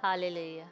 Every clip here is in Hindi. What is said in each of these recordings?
हालेलुया।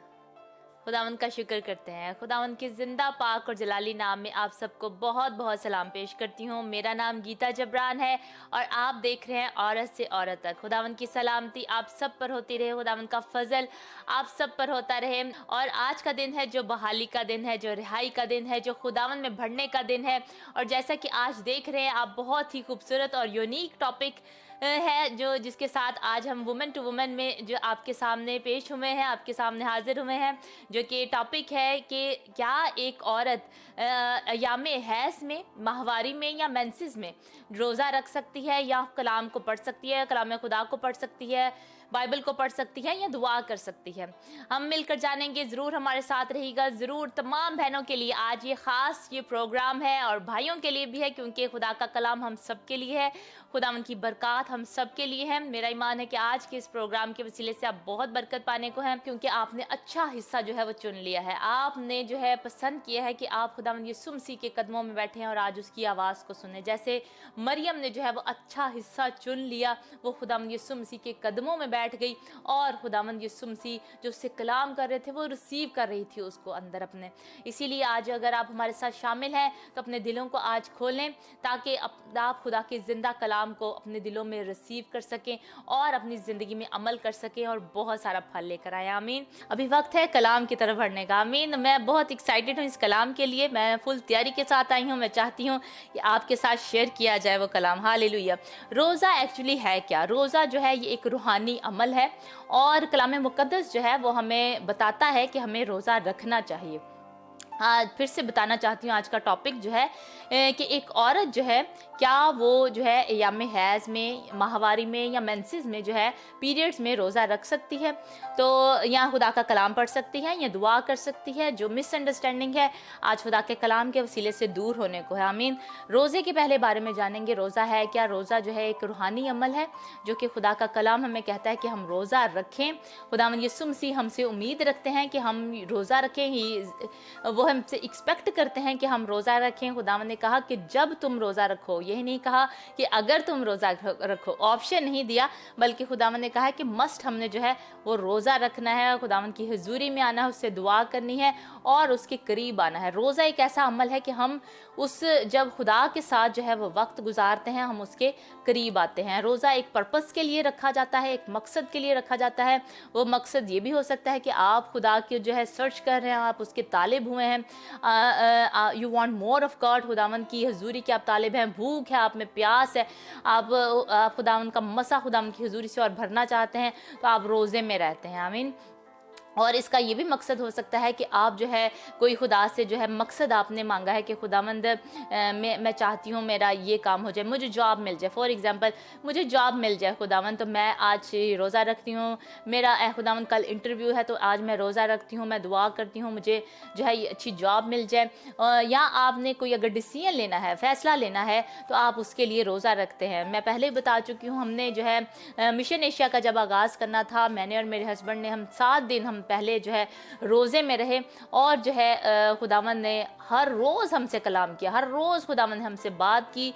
खुदावंद का शुक्र करते हैं। खुदावंद के जिंदा पाक और जलाली नाम में आप सबको बहुत बहुत सलाम पेश करती हूँ। मेरा नाम गीता जबरान है और आप देख रहे हैं औरत से औरत तक। खुदावंद की सलामती आप सब पर होती रहे, खुदावंद का फजल आप सब पर होता रहे। और आज का दिन है जो बहाली का दिन है, जो रिहाई का दिन है, जो खुदावंद में बढ़ने का दिन है। और जैसा कि आज देख रहे हैं आप, बहुत ही खूबसूरत और यूनिक टॉपिक है जो जिसके साथ आज हम वुमेन टू वुमेन में जो आपके सामने पेश हुए हैं, आपके सामने हाजिर हुए हैं, जो कि टॉपिक है कि क्या एक औरत अय्याम हैज़ में, माहवारी में या मेंसेस में रोज़ा रख सकती है, या कलाम को पढ़ सकती है, कलाम खुदा को पढ़ सकती है, बाइबल को पढ़ सकती है, या दुआ कर सकती है। हम मिलकर जानेंगे, ज़रूर हमारे साथ रहिएगा। ज़रूर तमाम बहनों के लिए आज ये ख़ास ये प्रोग्राम है और भाइयों के लिए भी है, क्योंकि खुदा का कलाम हम सब के लिए है, खुदावन की बरकत हम सब के लिए है। मेरा ईमान है कि आज के इस प्रोग्राम के वसीले से आप बहुत बरकत पाने को हैं, क्योंकि आपने अच्छा हिस्सा जो है वो चुन लिया है। आपने जो है पसंद किया है कि आप खुदावन यीशु मसीह के कदमों में बैठे हैं और आज उसकी आवाज़ को सुने। जैसे मरियम ने जो है वो अच्छा हिस्सा चुन लिया, वो खुदावन यीशु मसीह के कदमों में बैठ गई और खुदावन यीशु मसीह जो उससे कलाम कर रहे थे वो रिसीव कर रही थी उसको अंदर अपने। इसीलिए आज अगर आप हमारे साथ शामिल हैं तो अपने दिलों को आज खोलें, ताकि आप खुदा के जिंदा कलाम को अपने दिलों में रिसीव कर सकें और अपनी ज़िंदगी में अमल कर सकें और बहुत सारा फल लेकर आए। आमीन। अभी वक्त है कलाम की तरफ बढ़ने का। आमीन। मैं बहुत एक्साइटेड हूँ इस कलाम के लिए, मैं फुल तैयारी के साथ आई हूँ। मैं चाहती हूँ कि आपके साथ शेयर किया जाए वो कलाम। हालेलुया। रोज़ा एक्चुअली है क्या? रोज़ा जो है ये एक रूहानी अमल है और कलाम मुकद्दस जो है वो हमें बताता है कि हमें रोज़ा रखना चाहिए। आज फिर से बताना चाहती हूँ, आज का टॉपिक जो है कि एक औरत जो है क्या वो जो है अय्याम हैज़ में, माहवारी में या मेंसेस में जो है पीरियड्स में रोज़ा रख सकती है, तो या खुदा का कलाम पढ़ सकती है या दुआ कर सकती है। जो मिसअंडरस्टैंडिंग है आज खुदा के कलाम के वसीले से दूर होने को है। आमीन। रोज़े के पहले बारे में जानेंगे, रोज़ा है क्या? रोज़ा जो है एक रूहानी अमल है जो कि खुदा का कलाम हमें कहता है कि हम रोज़ा रखें। खुदावंद यीशु मसीह हमसे उम्मीद रखते हैं कि हम रोज़ा रखें, ही वो हमसे एक्सपेक्ट करते हैं कि हम रोज़ा रखें। खुदावंद ने कहा कि जब तुम रोज़ा रखो, यही नहीं कहा कि अगर तुम रोज़ा रखो, ऑप्शन नहीं दिया, बल्कि खुदावंद ने कहा है कि मस्ट हमने जो है वो रोज़ा रखना है, खुदावंद की हुजूरी में आना है, उससे दुआ करनी है और उसके करीब आना है। रोज़ा एक ऐसा अमल है कि हम उस जब खुदा के साथ जो है वो वक्त गुजारते हैं, हम उसके करीब आते हैं। रोज़ा एक पर्पस के लिए रखा जाता है, एक मकसद के लिए रखा जाता है। वो मकसद ये भी हो सकता है कि आप खुदा के जो है सर्च कर रहे हैं, आप उसके तालिब हुए हैं, you want more of God, खुदावंद की हुजूरी के आप तालिब हैं, भूख है, आप में प्यास है, आप खुदावंद का मसा खुदावंद की हुजूरी से और भरना चाहते हैं, तो आप रोज़े में रहते हैं। आमीन। और इसका ये भी मकसद हो सकता है कि आप जो है कोई खुदा से जो है मकसद आपने मांगा है कि खुदावंद मैं चाहती हूँ मेरा ये काम हो जाए, मुझे जॉब मिल जाए। फॉर एग्जांपल मुझे जॉब मिल जाए खुदावंद, तो मैं आज रोज़ा रखती हूँ। मेरा खुदावंद कल इंटरव्यू है, तो आज मैं रोज़ा रखती हूँ, मैं दुआ करती हूँ मुझे जो है ये अच्छी जॉब मिल जाए। या आपने कोई अगर डिसीजन लेना है, फ़ैसला लेना है, तो आप उसके लिए रोज़ा रखते हैं। मैं पहले ही बता चुकी हूँ, हमने जो है मिशन एशिया का जब आगाज़ करना था, मैंने और मेरे हस्बैंड ने, हम 7 दिन हम पहले जो है रोज़े में रहे और जो है खुदावंद ने हर रोज़ हमसे कलाम किया, हर रोज़ खुदावंद ने हमसे बात की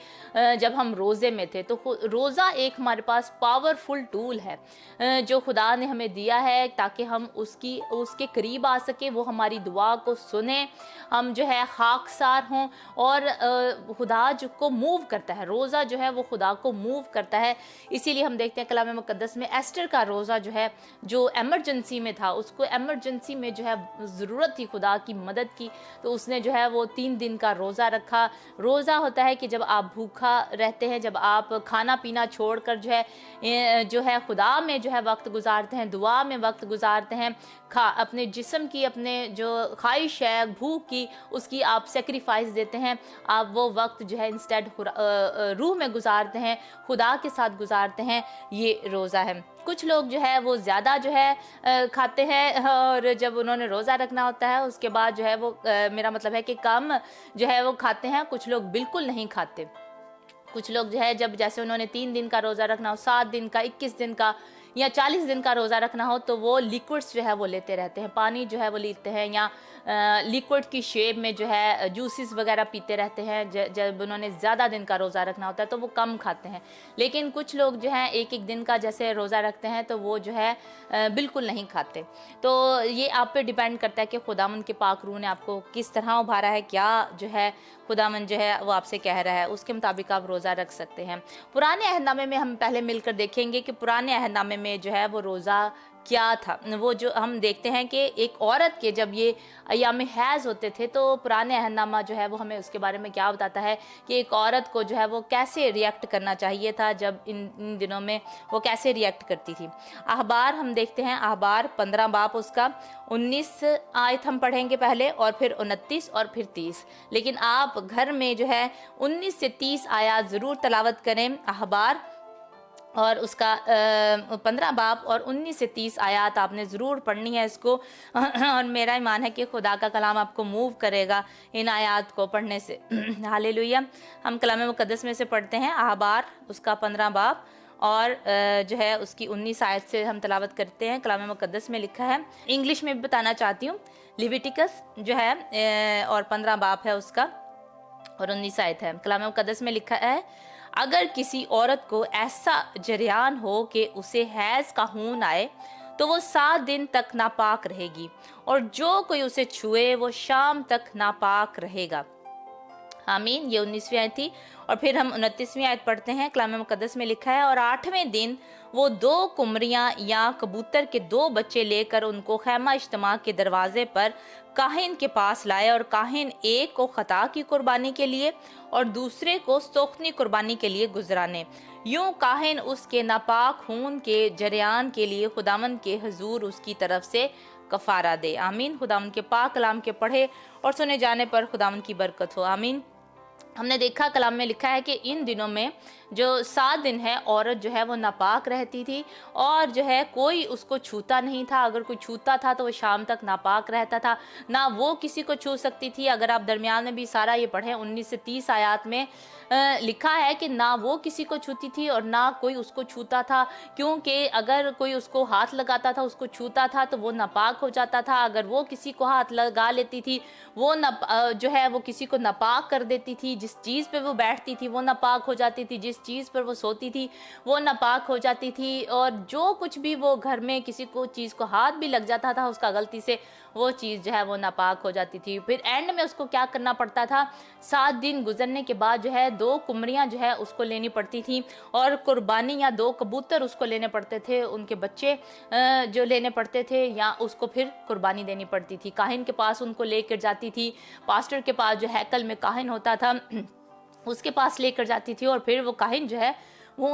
जब हम रोज़े में थे। तो रोज़ा एक हमारे पास पावरफुल टूल है जो खुदा ने हमें दिया है, ताकि हम उसके करीब आ सके, वो हमारी दुआ को सुने, हम जो है खाकसार हों। और खुदा जो को मूव करता है, रोज़ा जो है वो खुदा को मूव करता है। इसीलिए हम देखते हैं कलाम मुकद्दस में एस्टर का रोज़ा जो है, जो एमरजेंसी में था, उसको एमरजेंसी में जो है ज़रूरत थी खुदा की मदद की, तो उसने जो है वो 3 दिन का रोज़ा रखा। रोज़ा होता है कि जब आप भूखा रहते हैं, जब आप खाना पीना छोड़कर जो है खुदा में जो है वक्त गुजारते हैं, दुआ में वक्त गुजारते हैं, अपने जिस्म की, अपने जो ख्वाहिश है भूख की, उसकी आप सेक्रीफाइस देते हैं, आप वो वक्त जो है इंस्टेड रूह में गुजारते हैं, खुदा के साथ गुजारते हैं। ये रोज़ा है। कुछ लोग जो है वो ज़्यादा जो है खाते हैं, और जब उन्होंने रोज़ा रखना होता है उसके बाद जो है वो मेरा मतलब है कि कम जो है वो खाते हैं। कुछ लोग बिल्कुल नहीं खाते। कुछ लोग जो है जब जैसे उन्होंने 3 दिन का रोज़ा रखना हो, 7 दिन का, 21 दिन का, या 40 दिन का रोज़ा रखना हो तो वो लिक्विड्स जो है वो लेते रहते हैं, पानी जो है वो लेते हैं, या लिक्विड की शेप में जो है जूसेस वगैरह पीते रहते हैं। जब उन्होंने ज़्यादा दिन का रोज़ा रखना होता है तो वो कम खाते हैं। लेकिन कुछ लोग जो हैं एक एक दिन का जैसे रोज़ा रखते हैं तो वो जो है बिल्कुल नहीं खाते। तो ये आप पे डिपेंड करता है कि खुदावंद के पाक रूह ने आपको किस तरह उभारा है, क्या जो है खुदावंद जो है वो आपसे कह रहा है, उसके मुताबिक आप रोज़ा रख सकते हैं। पुराने अहदनामे में हम पहले मिलकर देखेंगे कि पुराने अहदनामे में जो है वो रोज़ा क्या था। वो जो हम देखते हैं कि एक औरत के जब ये अय्याम हैज़ होते थे तो पुराने अहदनामा जो है वो हमें उसके बारे में क्या बताता है कि एक औरत को जो है वो कैसे रिएक्ट करना चाहिए था, जब इन दिनों में वो कैसे रिएक्ट करती थी। अखबार हम देखते हैं, अखबार 15 बाब उसका 19 आयत हम पढ़ेंगे पहले, और फिर 29 और फिर 30। लेकिन आप घर में जो है 19 से 30 आयत ज़रूर तलावत करें अखबार, और उसका 15 बाब और 19 से 30 आयत आपने ज़रूर पढ़नी है इसको। और मेरा ईमान है कि खुदा का कलाम आपको मूव करेगा इन आयत को पढ़ने से। हालेलुया। हम कलाम मुक़द्दस में से पढ़ते हैं अखबार उसका 15 बाब और जो है उसकी 19 आयत से हम तलावत करते हैं। कलाम मुक़द्दस में लिखा है, इंग्लिश में भी बताना चाहती हूँ, लिविटिकस जो है और 15 बाब है उसका और 19 आयत है। कलाम मुक़द्दस में लिखा है, अगर किसी औरत को ऐसा जरियान हो कि उसे हैज़ का खून आए तो वो 7 दिन तक नापाक रहेगी, और जो कोई उसे छुए वो शाम तक नापाक रहेगा। आमीन। ये 19वीं आयत थी। और फिर हम 29वीं आयत पढ़ते हैं। कलाम मुक़द्दस में लिखा है, और 8वें दिन वो 2 कुमरियाँ या कबूतर के 2 बच्चे लेकर उनको खैमा इज्तिमा के दरवाजे पर काहिन के पास लाए, और काहिन एक को खता की कुर्बानी के लिए और दूसरे को सोखनी कुर्बानी के लिए गुजराने। यूं काहिन उसके नापाक खून के जरियान के लिए खुदावंद के हुजूर उसकी तरफ से कफारा दे। आमीन। खुदावंद के पाक कलाम के पढ़े और सुने जाने पर खुदावंद की बरकत हो। आमीन। हमने देखा कलाम में लिखा है कि इन दिनों में जो 7 दिन है औरत जो है वो नापाक रहती थी, और जो है कोई उसको छूता नहीं था। अगर कोई छूता था तो वो शाम तक नापाक रहता था, ना वो किसी को छू सकती थी। अगर आप दरमियान में भी सारा ये पढ़ें 19 से 30 आयत में लिखा है कि ना वो किसी को छूती थी और ना कोई उसको छूता था, क्योंकि अगर कोई उसको हाथ लगाता था, उसको छूता था तो वो नापाक हो जाता था। अगर वो किसी को हाथ लगा लेती थी वो जो है वो किसी को नापाक कर देती थी। जिस चीज़ पे वो बैठती थी वो नापाक हो जाती थी, जिस चीज़ पर वो सोती थी वो नापाक हो जाती थी, और जो कुछ भी वो घर में किसी को चीज़ को हाथ भी लग जाता था उसका गलती से, वो चीज़ जो है वो नापाक हो जाती थी। फिर एंड में उसको क्या करना पड़ता था, 7 दिन गुजरने के बाद जो है 2 कुमरियाँ जो है उसको लेनी पड़ती थी, और कुर्बानी या 2 कबूतर उसको लेने पड़ते थे, उनके बच्चे जो लेने पड़ते थे, या उसको फिर कुर्बानी देनी पड़ती थी। काहिन के पास उनको लेकर जाती थी, पास्टर के पास जो हैकल में काहिन होता था उसके पास लेकर जाती थी, और फिर वो काहिन जो है वो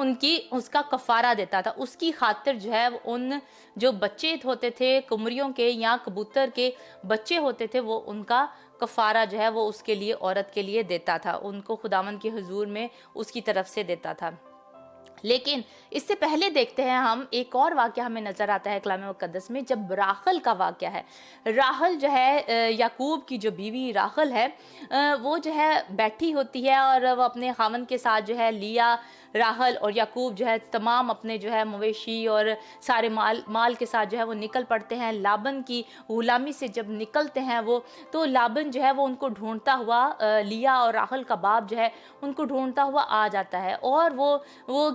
उसका कफारा देता था। उसकी खातिर जो है उन जो बच्चे होते थे कुमरियों के या कबूतर के बच्चे होते थे, वो उनका कफारा जो है वो उसके लिए, औरत के लिए देता था, उनको खुदावंद के हुजूर में उसकी तरफ से देता था। लेकिन इससे पहले देखते हैं हम एक और वाक़या हमें नज़र आता है कलाम मुक़द्दस में, जब राहल का वाक़या है। राहल जो है याकूब की जो बीवी राहल है, वो जो है बैठी होती है और वो अपने खामन के साथ जो है लिया, राहल और याकूब जो है तमाम अपने जो है मवेशी और सारे माल के साथ जो है वो निकल पड़ते हैं। लाबन की गुलामी से जब निकलते हैं वो, तो लाबन जो है वो उनको ढूंढता हुआ, लिया और राहल का बाप जो है उनको ढूंढता हुआ आ जाता है, और वो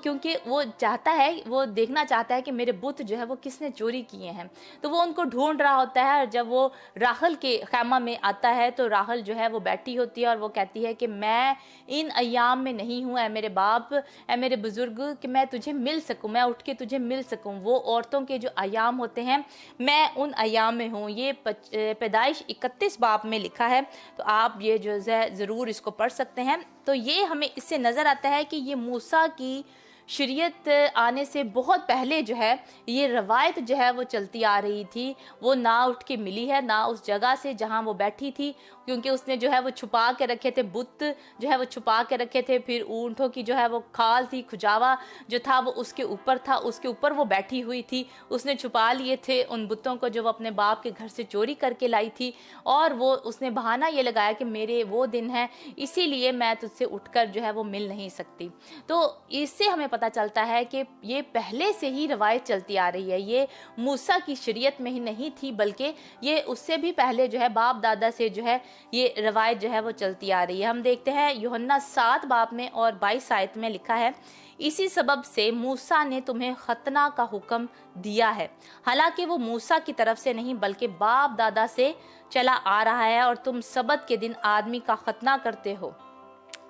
क्योंकि वो चाहता है, वो देखना चाहता है कि मेरे बुत जो है वो किसने चोरी किए हैं, तो वो उनको ढूंढ रहा होता है। और जब वो राहल के खैमा में आता है तो राहल जो है वो बैठी होती है और वो कहती है कि मैं इन अयाम में नहीं हूँ, ऐ मेरे बाप, ऐ मेरे बुजुर्ग, कि मैं तुझे मिल सकूं, मैं उठ के तुझे मिल सकूं। वो औरतों के जो अयाम होते हैं मैं उन अयाम में हूँ। ये पैदाइश 31 बाब में लिखा है, तो आप ये जो है ज़रूर इसको पढ़ सकते हैं। तो ये हमें इससे नज़र आता है कि ये मूसा की शरीयत आने से बहुत पहले जो है ये रवायत जो है वो चलती आ रही थी, वो ना उठ के मिली है, ना उस जगह से जहाँ वो बैठी थी, क्योंकि उसने जो है वो छुपा के रखे थे, बुत जो है वो छुपा के रखे थे। फिर ऊँटों की जो है वो खाल थी, खुजावा जो था वो उसके ऊपर था, उसके ऊपर वो बैठी हुई थी, उसने छुपा लिए थे उन बुतों को जो वो अपने बाप के घर से चोरी करके लाई थी, और वो उसने बहाना ये लगाया कि मेरे वो दिन है, इसीलिए मैं तुझसे उठकर जो है वो मिल नहीं सकती। तो इससे हमें पता चलता है कि ये पहले से ही रवायत चलती आ रही है। ये मूसा की शरीयत में ही नहीं थी, बल्कि ये उससे भी पहले जो है बाप दादा से जो है ये रवायत जो है वो चलती आ रही है। हम देखते हैं यूहन्ना 7 बाब में और 22 आयत में लिखा है, इसी सबब से मूसा ने तुम्हें खतना का हुक्म दिया है। हालांकि वो मूसा की तरफ से नहीं बल्कि बाप दादा से चला आ रहा है, और तुम सबत के दिन आदमी का खतना करते हो।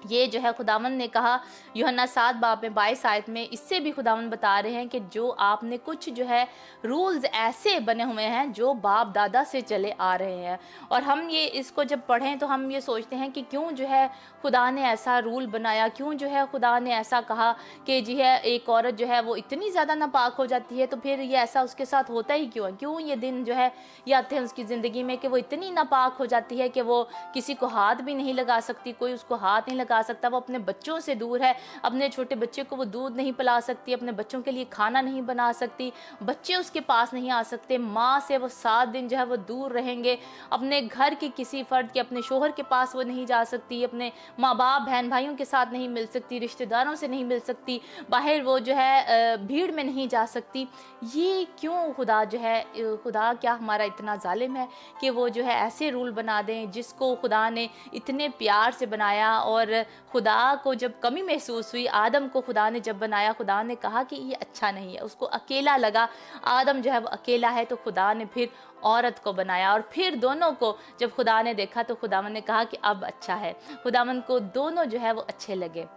ये जो है खुदावंद ने कहा यूहन्ना 7 बाब में 22 आयत में। इससे भी खुदावंद बता रहे हैं कि जो आपने कुछ जो है रूल्स ऐसे बने हुए हैं जो बाप दादा से चले आ रहे हैं, और हम ये इसको जब पढ़ें तो हम ये सोचते हैं कि क्यों जो है खुदा ने ऐसा रूल बनाया, क्यों जो है खुदा ने ऐसा कहा कि जी है एक औरत जो है वो इतनी ज़्यादा नापाक हो जाती है, तो फिर ये ऐसा उसके साथ होता ही क्यों है, क्यों ये दिन जो है ये आते हैं उसकी ज़िंदगी में कि वो इतनी नापाक हो जाती है कि वो किसी को हाथ भी नहीं लगा सकती, कोई उसको हाथ नहीं लगा सकता, वो अपने बच्चों से दूर है, अपने छोटे बच्चे को वो दूध नहीं पिला सकती, अपने बच्चों के लिए खाना नहीं बना सकती, बच्चे उसके पास नहीं आ सकते, माँ से वो 7 दिन जो है वो दूर रहेंगे, अपने घर के किसी फर्द के, अपने शोहर के पास वो नहीं जा सकती, अपने माँ बाप बहन भाइयों के साथ नहीं मिल सकती, रिश्तेदारों से नहीं मिल सकती, बाहर वो जो है भीड़ में नहीं जा सकती। ये क्यों खुदा जो है, खुदा क्या हमारा इतना जालिम है कि वो जो है ऐसे रूल बना दें जिसको खुदा ने इतने प्यार से बनाया। और खुदा को जब कमी महसूस हुई, आदम को खुदा ने जब बनाया, खुदा ने कहा कि ये अच्छा नहीं है, उसको अकेला लगा, आदम जो है वो अकेला है, तो खुदा ने फिर औरत को बनाया, और फिर दोनों को जब खुदा ने देखा तो खुदावंद ने कहा कि अब अच्छा है, खुदावंद को दोनों जो है वो अच्छे लगे।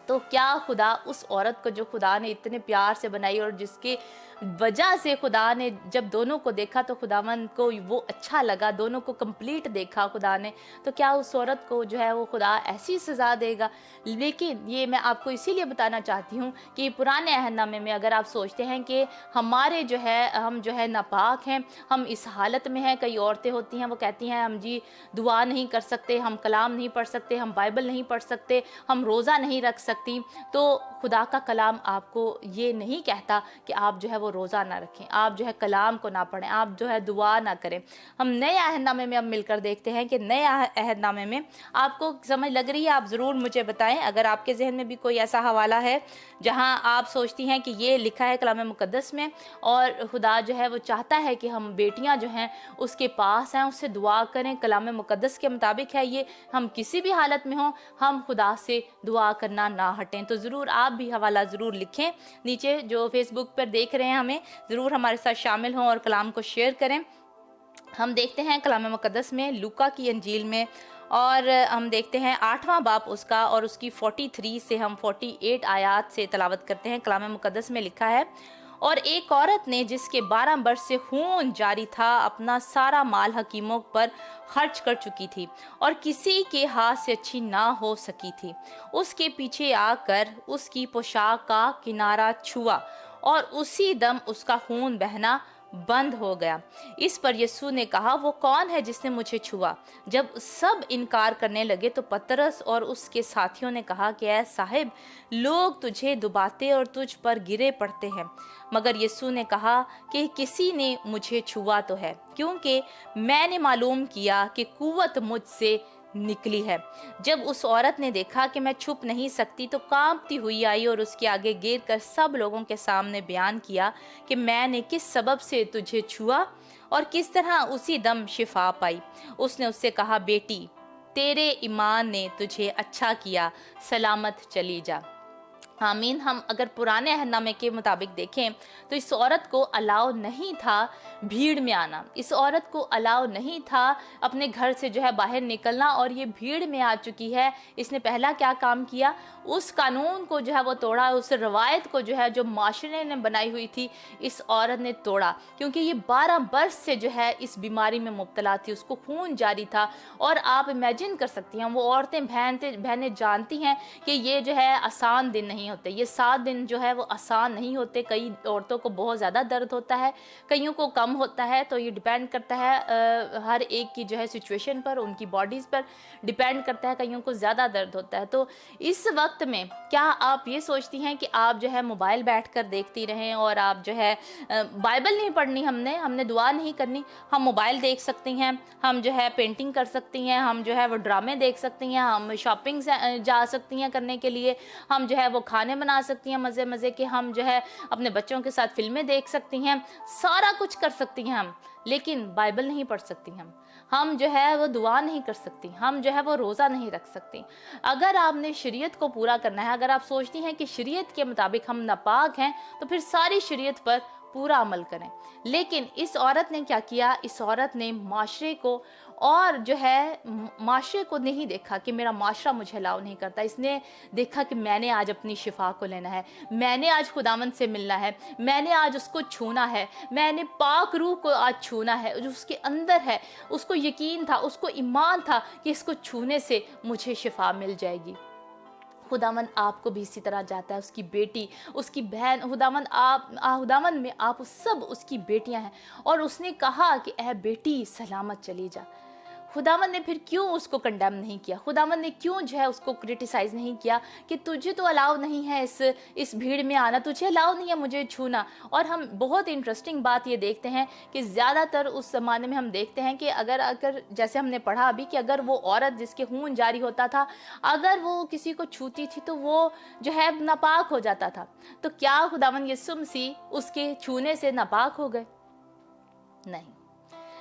तो क्या खुदा उस औरत को जो खुदा ने इतने प्यार से बनाई और जिसके वजह से खुदा ने जब दोनों को देखा तो खुदावंद को वो अच्छा लगा, दोनों को कंप्लीट देखा खुदा ने, तो क्या उस औरत को जो है वो खुदा ऐसी सज़ा देगा? लेकिन ये मैं आपको इसीलिए बताना चाहती हूँ कि पुराने अहदनामे में अगर आप सोचते हैं कि हमारे जो है हम जो है नापाक हैं, हम इस हालत में हैं, कई औरतें होती हैं वो कहती हैं हम जी दुआ नहीं कर सकते, हम कलाम नहीं पढ़ सकते, हम बाइबल नहीं पढ़ सकते, हम रोज़ा नहीं रख सकती, तो खुदा का कलाम आपको ये नहीं कहता कि आप जो है वो रोज़ा ना रखें, आप जो है कलाम को ना पढ़ें, आप जो है दुआ ना करें। हम नए अहदनामे में अब मिलकर देखते हैं कि नए अहदनामे में आपको समझ लग रही है, आप ज़रूर मुझे बताएं अगर आपके जहन में भी कोई ऐसा हवाला है जहां आप सोचती हैं कि ये लिखा है कलाम मुकद्दस में और खुदा जो है वो चाहता है कि हम बेटियां जो हैं उसके पास हैं, उससे दुआ करें, कलाम मुकद्दस के मुताबिक है ये, हम किसी भी हालत में हों हम खुदा से दुआ करना ना हटें। तो ज़रूर आप भी हवाला ज़रूर लिखें, नीचे जो फेसबुक पर देख रहे हैं हमें ज़रूर हमारे साथ शामिल हों और कलाम को शेयर करें। हम देखते हैं कलाम मुकद्दस में लूका की अंजील में, और हम देखते हैं 8वां बाब उसका और उसकी 43 से हम 48 आयात से तलावत करते हैं। कलाम मुकद्दस में लिखा है, और एक औरत ने जिसके 12 वर्ष से खून जारी था अपना सारा माल हकीमों पर खर्च कर चुकी थी और किसी के हाथ से अच्छी ना हो सकी थी, उसके पीछे आकर उसकी पोशाक का किनारा छुआ और उसी दम उसका खून बहना बंद हो गया। इस पर यीशु ने कहा, वो कौन है जिसने मुझे छुआ? जब सब इनकार करने लगे तो पतरस और उसके साथियों ने कहा कि ऐ साहिब, लोग तुझे दुबाते और तुझ पर गिरे पड़ते हैं। मगर यीशु ने कहा कि किसी ने मुझे छुआ तो है, क्योंकि मैंने मालूम किया कि कुव्वत मुझसे निकली है। जब उस औरत ने देखा कि मैं छुप नहीं सकती तो कांपती हुई आई और उसके आगे गिर कर सब लोगों के सामने बयान किया कि मैंने किस सबब से तुझे छुआ और किस तरह उसी दम शिफा पाई। उसने उससे कहा, बेटी, तेरे ईमान ने तुझे अच्छा किया, सलामत चली जा। आमीन। हम अगर पुराने अहदनामे के मुताबिक देखें तो इस औरत को अलाउ नहीं था भीड़ में आना, इस औरत को अलाउ नहीं था अपने घर से जो है बाहर निकलना, और ये भीड़ में आ चुकी है। इसने पहला क्या काम किया? उस कानून को जो है वो तोड़ा, उस रवायत को जो है जो माशरे ने बनाई हुई थी इस औरत ने तोड़ा, क्योंकि ये 12 वर्ष से जो है इस बीमारी में मुब्तला थी, उसको खून जारी था। और आप इमेजिन कर सकती हैं, वो औरतें बहनें जानती हैं कि ये जो है आसान दिन नहीं होते, ये 7 दिन जो है वो आसान नहीं होते। कई औरतों को बहुत ज़्यादा दर्द होता है, कईयों को कम होता है, तो ये डिपेंड करता है हर एक की जो है सिचुएशन पर, उनकी बॉडीज़ पर डिपेंड करता है, कईयों को ज़्यादा दर्द होता है। तो इस वक्त में क्या आप ये सोचती हैं कि आप जो है मोबाइल बैठकर देखती रहें और आप जो है बाइबल नहीं पढ़नी, हमने दुआ नहीं करनी, हम मोबाइल देख सकती हैं, हम जो है पेंटिंग कर सकती हैं, हम जो है वो ड्रामे देख सकती हैं, हम शॉपिंग जा सकती हैं करने के लिए, हम जो है वो खाने बना सकती हैं मज़े मज़े के, हम जो है अपने बच्चों के साथ फिल्में देख सकती हैं, सारा कुछ कर सकती हैं हम, लेकिन बाइबल नहीं पढ़ सकती हम जो है वो दुआ नहीं कर सकती, हम जो है वो रोज़ा नहीं रख सकती। अगर आपने शरीयत को पूरा करना है, अगर आप सोचती हैं कि शरीयत के मुताबिक हम नापाक हैं, तो फिर सारी शरीयत पर पूरा अमल करें। लेकिन इस औरत ने क्या किया, इस औरत ने माशरे को और जो है माशरे को नहीं देखा कि मेरा माशरा मुझे अलाउ नहीं करता, इसने देखा कि मैंने आज अपनी शिफा को लेना है, मैंने आज खुदावंद से मिलना है, मैंने आज उसको छूना है, मैंने पाक रूह को आज छूना है जो उसके अंदर है। उसको यकीन था, उसको ईमान था कि इसको छूने से मुझे शिफा मिल जाएगी। खुदावंद आपको भी इसी तरह जाता है, उसकी बेटी, उसकी बहन, खुदावंद में आप सब उसकी बेटियां हैं, और उसने कहा कि ऐ बेटी सलामत चली जा। खुदावंद ने फिर क्यों उसको कंडेम नहीं किया, खुदावंद ने क्यों जो है उसको क्रिटिसाइज नहीं किया कि तुझे तो अलाउ नहीं है इस भीड़ में आना, तुझे अलाउ नहीं है मुझे छूना। और हम बहुत इंटरेस्टिंग बात ये देखते हैं कि ज़्यादातर उस ज़माने में हम देखते हैं कि अगर जैसे हमने पढ़ा अभी कि अगर वो औरत जिसके खून जारी होता था, अगर वो किसी को छूती थी तो वो जो है नापाक हो जाता था। तो क्या खुदावंद यीशु मसीह उसके छूने से नापाक हो गए? नहीं,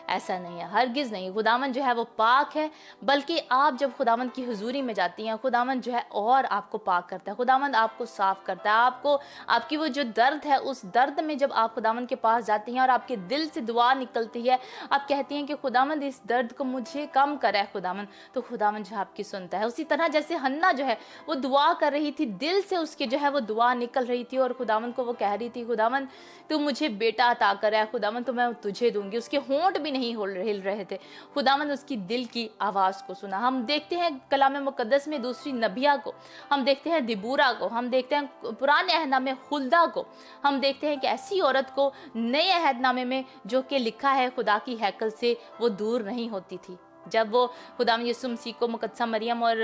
ऐसा नहीं है, हरगिज़ नहीं। खुदावंद जो है वो पाक है, बल्कि आप जब खुदावंद की हुजूरी में जाती हैं, खुदावंद जो है और आपको पाक करता है, खुदावंद आपको साफ करता है। आपको आपकी वो जो दर्द है, उस दर्द में जब आप खुदावंद के पास जाती हैं और आपके दिल से दुआ निकलती है, आप कहती हैं कि खुदावंद इस दर्द को मुझे कम करे खुदावंद, तो खुदावंद जो है आपकी सुनता है। उसी तरह जैसे हन्ना जो है वो दुआ कर रही थी, दिल से उसके जो है वो दुआ निकल रही थी और खुदावंद को वो कह रही थी, खुदावंद तू मुझे बेटा अता करे, खुदावंद तो मैं तुझे दूंगी। उसके होंठ भी नहीं हिल रहे थे, खुदावंद उसकी दिल की आवाज को सुना। हम देखते हैं कलाम मुकद्दस में दूसरी नबिया को, हम देखते हैं दिबूरा को, हम देखते हैं पुराने अहदनामे में हुल्दा को, हम देखते हैं कि ऐसी औरत को नए अहदनामे में जो कि लिखा है खुदा की हैकल से वो दूर नहीं होती थी। जब वो खुदावंद यीशु मसीह को मुकद्दसा मरियम और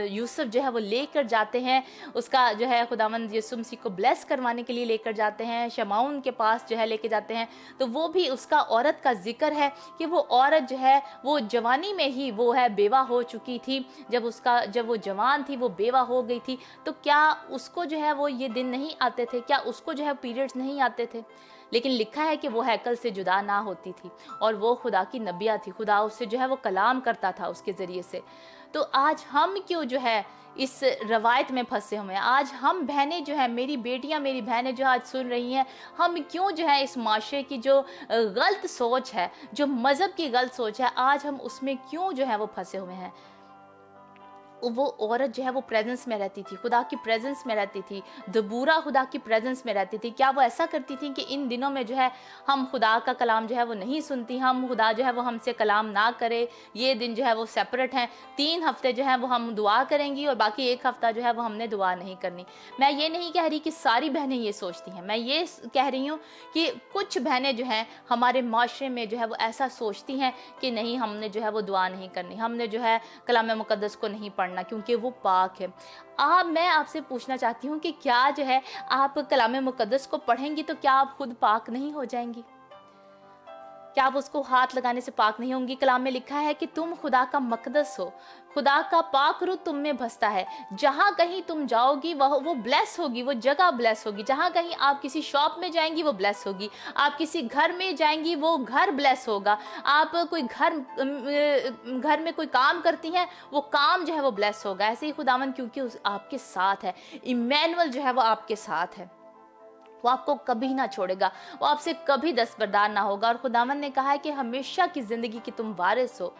यूसुफ जो है वो लेकर जाते हैं, उसका जो है खुदावंद यीशु मसीह को ब्लेस करवाने के लिए लेकर जाते हैं, शमाउन के पास जो है लेके जाते हैं, तो वो भी उसका औरत का जिक्र है कि वो औरत जो है वो जवानी में ही वो है बेवा हो चुकी थी। जब वो जवान थी वो बेवा हो गई थी, तो क्या उसको जो है वो ये दिन नहीं आते थे, क्या उसको जो है पीरियड्स नहीं आते थे? लेकिन लिखा है कि वो हैकल से जुदा ना होती थी और वो खुदा की नबिया थी, खुदा उससे जो है वो कलाम करता था उसके ज़रिए से। तो आज हम क्यों जो है इस रवायत में फंसे हुए हैं? आज हम बहनें जो है, मेरी बेटियां, मेरी बहनें जो आज सुन रही हैं, हम क्यों जो है इस माशरे की जो गलत सोच है, जो मज़हब की गलत सोच है, आज हम उसमें क्यों जो है वो फंसे हुए हैं? वो औरत जो है वो प्रेजेंस में रहती थी, खुदा की प्रेजेंस में रहती थी, दबूरा खुदा की प्रेजेंस में रहती थी। क्या वो ऐसा करती थी कि इन दिनों में जो है हम खुदा का कलाम जो है वो नहीं सुनती, हम खुदा जो है वो हमसे कलाम ना करे, ये दिन जो है वो सेपरेट हैं, 3 हफ्ते जो है वो हम दुआ करेंगी और बाकी 1 हफ्ता जो है वो हमने दुआ नहीं करनी? मैं ये नहीं कह रही कि सारी बहनें ये सोचती हैं, मैं ये कह रही हूँ कि कुछ बहनें जो हैं हमारे माशरे में जो है वो ऐसा सोचती हैं कि नहीं, हमने जो है वो दुआ नहीं करनी, हमने जो है कलाम मुकद्दस को नहीं पढ़ना क्योंकि वो पाक है। मैं आपसे पूछना चाहती हूँ कि क्या जो है आप कलाम मुकद्दस को पढ़ेंगी तो क्या आप खुद पाक नहीं हो जाएंगी? क्या आप उसको हाथ लगाने से पाक नहीं होंगी? कलाम में लिखा है कि तुम खुदा का मकदस हो, खुदा का पाक रूह तुम में बसता है। जहाँ कहीं तुम जाओगी वो ब्लेस होगी, वो जगह ब्लेस होगी। जहाँ कहीं आप किसी शॉप में जाएंगी वो ब्लेस होगी, आप किसी घर में जाएंगी वो घर ब्लेस होगा, आप कोई घर में कोई काम करती हैं वो काम जो है वो ब्लेस होगा। ऐसे ही खुदावंद क्योंकि आपके साथ है, इम्मानुएल जो है वो आपके साथ है, वो आपको कभी ना छोड़ेगा, वो आपसे कभी दस्तबरदार ना होगा। और खुदावंद ने कहा है कि हमेशा की ज़िंदगी की तुम वारिस हो।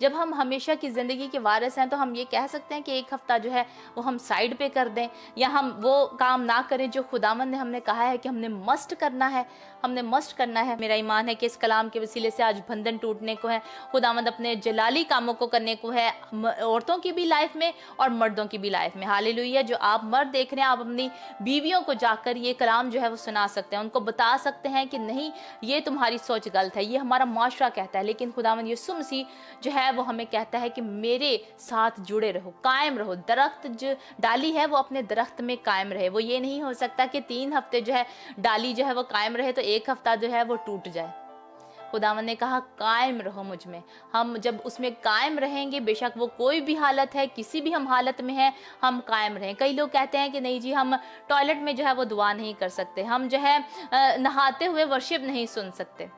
जब हम हमेशा की ज़िंदगी के वारिस हैं तो हम ये कह सकते हैं कि 1 हफ्ता जो है वो हम साइड पे कर दें या हम वो काम ना करें जो खुदावंद ने हमने कहा है कि हमने मस्ट करना है, हमने मस्ट करना है। मेरा ईमान है कि इस कलाम के वसीले से आज बंधन टूटने को है, खुदावंद अपने जलाली कामों को करने को है, औरतों की भी लाइफ में और मर्दों की भी लाइफ में। हालेलुया। जो आप मर्द देख रहे हैं, आप अपनी बीवियों को जाकर ये कलाम जो है वो सुना सकते हैं, उनको बता सकते हैं कि नहीं, ये तुम्हारी सोच गलत है, ये हमारा माशरा कहता है, लेकिन खुदावंद यीशु मसीह जो है वो हमें कहता है कि मेरे साथ जुड़े रहो, कायम रहो। दरख्त जो डाली है वो अपने दरख्त में कायम रहे। वो ये नहीं हो सकता कि 3 हफ्ते जो है डाली जो है वो कायम रहे तो 1 हफ्ता जो है वो टूट जाए। खुदावंद ने कहा कायम रहो मुझ में। हम जब उसमें कायम रहेंगे, बेशक वो कोई भी हालत है, किसी भी हम हालत में हैं, हम कायम रहें। कई लोग कहते हैं कि नहीं जी हम टॉयलेट में जो है वो दुआ नहीं कर सकते, हम जो है नहाते हुए वर्शिप नहीं सुन सकते।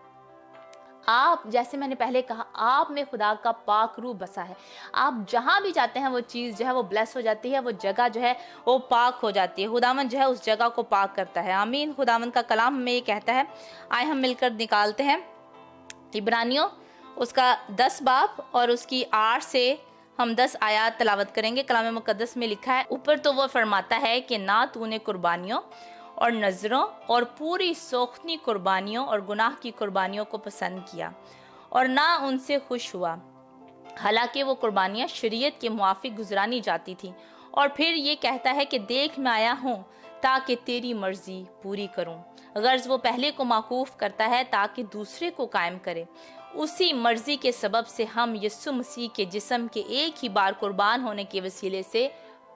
आप, जैसे मैंने पहले कहा, आप में खुदा का पाक रूह बसा है। आप जहाँ भी जाते हैं वो चीज़ जो है वो ब्लेस हो जाती है, वो जगह जो है वो पाक हो जाती है। खुदावंद जो है उस जगह को पाक करता है। आमीन। खुदावंद का कलाम हमें ये कहता है, आए हम मिलकर निकालते हैं इब्रानियों उसका 10 बाब और उसकी 8 से हम 10 आयात तलावत करेंगे। कलाम मुकद्दस में लिखा है, ऊपर तो वो फरमाता है कि ना तूने कुर्बानियों और नज़रों और पूरी सोखनी कुर्बानियों और गुनाह की कुर्बानियों को पसंद किया और ना उनसे खुश हुआ, हालांकि वो कुर्बानियाँ शरीयत के मुआफिक गुजरानी जाती थी। और फिर ये कहता है कि देख मैं आया हूँ ताकि तेरी मर्जी पूरी करूँ। गर्ज वो पहले को माकूफ करता है ताकि दूसरे को कायम करे। उसी मर्जी के सबब से हम यीशु मसीह के जिस्म के एक ही बार कुर्बान होने के वसीले से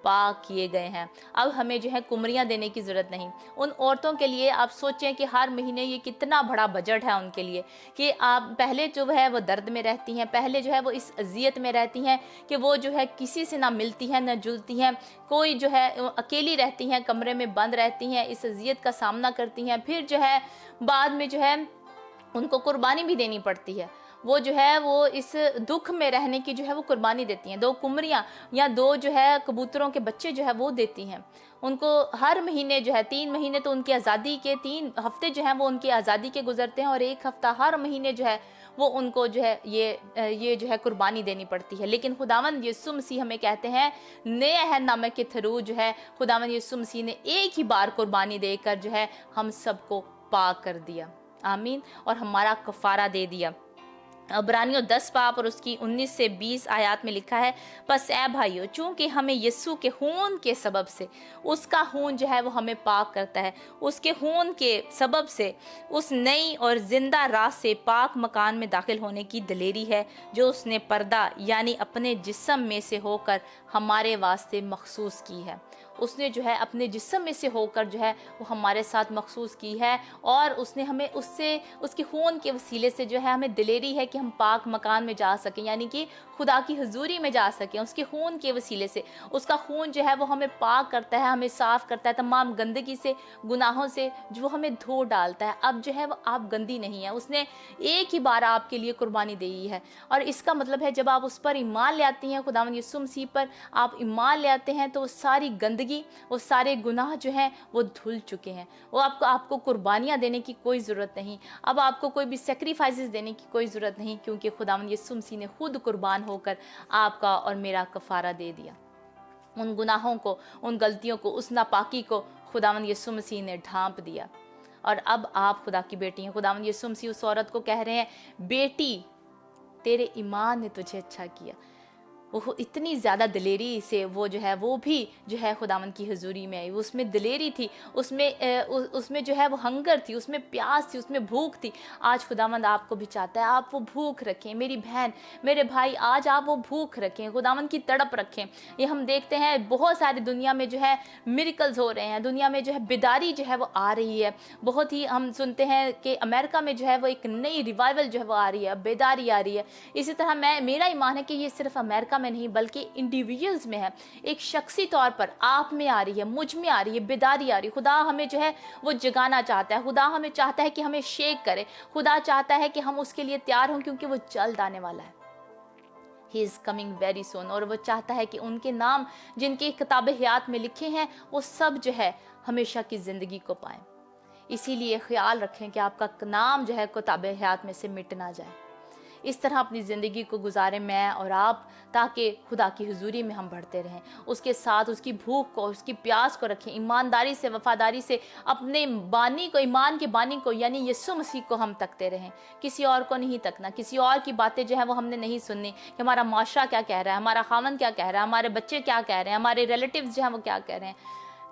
पाक किए गए हैं। अब हमें जो है कुमरियाँ देने की ज़रूरत नहीं। उन औरतों के लिए आप सोचें कि हर महीने ये कितना बड़ा बजट है उनके लिए, कि आप पहले जो है वो दर्द में रहती हैं, पहले जो है वो इस अजियत में रहती हैं कि वो जो है किसी से ना मिलती हैं ना जुलती हैं, कोई जो है अकेली रहती हैं, कमरे में बंद रहती हैं, इस अजियत का सामना करती हैं। फिर जो है बाद में जो है उनको कुर्बानी भी देनी पड़ती है। वो जो है वो इस दुख में रहने की जो है वो कुर्बानी देती हैं। 2 कुमरियाँ या 2 जो है कबूतरों के बच्चे जो है वो देती हैं। उनको हर महीने जो है 3 महीने तो उनकी आज़ादी के 3 हफ्ते जो हैं वो उनकी आज़ादी के गुजरते हैं और 1 हफ्ता हर महीने जो है वो उनको जो है ये जो है कुर्बानी देनी पड़ती है। लेकिन खुदावंद यीशु मसीह हमें कहते हैं, नए अहदनामे के थ्रू जो है खुदावंद यीशु मसीह ने एक ही बार कुर्बानी देकर जो है हम सबको पाक कर दिया। आमीन। और हमारा कफारा दे दिया। इब्रानियों 10 बाब और उसकी 19 से 20 आयात में लिखा है, बस ऐ भाइयों, चूंकि हमें यीशु के खून के सबब से, उसका खून जो है वो हमें पाक करता है, उसके खून के सबब से उस नई और जिंदा राह से पाक मकान में दाखिल होने की दलेरी है जो उसने पर्दा यानी अपने जिस्म में से होकर हमारे वास्ते मखसूस की है। उसने जो है अपने जिस्म में से होकर जो है वो हमारे साथ मखसूस की है और उसने हमें उससे, उसके खून के वसीले से जो है हमें दिलेरी है कि हम पाक मकान में जा सकें, यानी कि खुदा की हुजूरी में जा सकें उसके खून के वसीले से। उसका खून जो है वो हमें पाक करता है, हमें साफ़ करता है तमाम गंदगी से, गुनाहों से, जो हमें धो डालता है। अब जो है वो आप गंदी नहीं है, उसने एक ही बार आपके लिए कुर्बानी दी है। और इसका मतलब है जब आप उस पर ईमान ले आती हैं, खुदावंद यीशु मसीह पर आप ईमान ले आते हैं, तो वो सारी गंदगी, वो सारे गुनाह जो हैं वो धुल चुके हैं। वो आपको कुर्बानियाँ देने की कोई ज़रूरत नहीं, अब आपको कोई भी सेक्रीफाइसेस देने की कोई ज़रूरत नहीं, क्योंकि खुदावंद यीशु मसीह ने खुद कुर्बान होकर आपका और मेरा कफ़ारा दे दिया। उन गुनाहों को, उन गलतियों को, उस नापाकी को खुदावंद यीशु मसीह ने ढांप दिया। और अब आप खुदा की बेटी हैं। खुदावंद यीशु मसीह उस औरत को कह रहे हैं, बेटी तेरे ईमान ने तुझे अच्छा किया। वो इतनी ज़्यादा दिलेरी से वो जो है वो भी जो है खुदावंद की हुजूरी में आई। उसमें दिलेरी थी, उसमें जो है वो हंगर थी, उसमें प्यास थी, उसमें भूख थी। आज खुदावंद आपको भी चाहता है आप वो भूख रखें। मेरी बहन, मेरे भाई, आज आप वो भूख रखें, खुदावंद की तड़प रखें। ये हम देखते हैं बहुत सारी दुनिया में जो है मिरेकल्स हो रहे हैं, दुनिया में जो है बेदारी जो है वो आ रही है। बहुत ही हम सुनते हैं कि अमेरिका में जो है वो एक नई रिवाइवल जो है वो आ रही है, बेदारी आ रही है। इसी तरह मेरा ईमान है कि ये सिर्फ अमेरिका में नहीं बल्कि इंडिविजुअल्स में है, एक शख्सी तौर पर आप में आ रही है, मुझ में आ रही है, बेदारी आ रही है। खुदा हमें जो है वो जगाना चाहता है, खुदा हमें चाहता है कि हमें शेक करे, खुदा चाहता है कि हम उसके लिए तैयार हों, क्योंकि वो जल्द आने वाला है। He is coming very soon। और वो चाहता है कि उनके नाम जिनकी किताब हयात में लिखे हैं वो सब जो है हमेशा की जिंदगी को पाएं। इसीलिए ख्याल रखें कि आपका नाम जो है किताब हयात में से मिट ना जाए। इस तरह अपनी ज़िंदगी को गुजारें मैं और आप, ताकि खुदा की हुजूरी में हम बढ़ते रहें। उसके साथ उसकी भूख को, उसकी प्यास को रखें, ईमानदारी से, वफादारी से अपने बानी को, ईमान के बानी को यानी यीशु मसीह को हम तकते रहें। किसी और को नहीं तकना, किसी और की बातें जो है वो हमने नहीं सुननी कि हमारा माशरा क्या कह रहा है, हमारा खामन क्या कह रहा है, हमारे बच्चे क्या कह रहे हैं, हमारे रिलेटिव्स जो हैं वो क्या कह रहे हैं।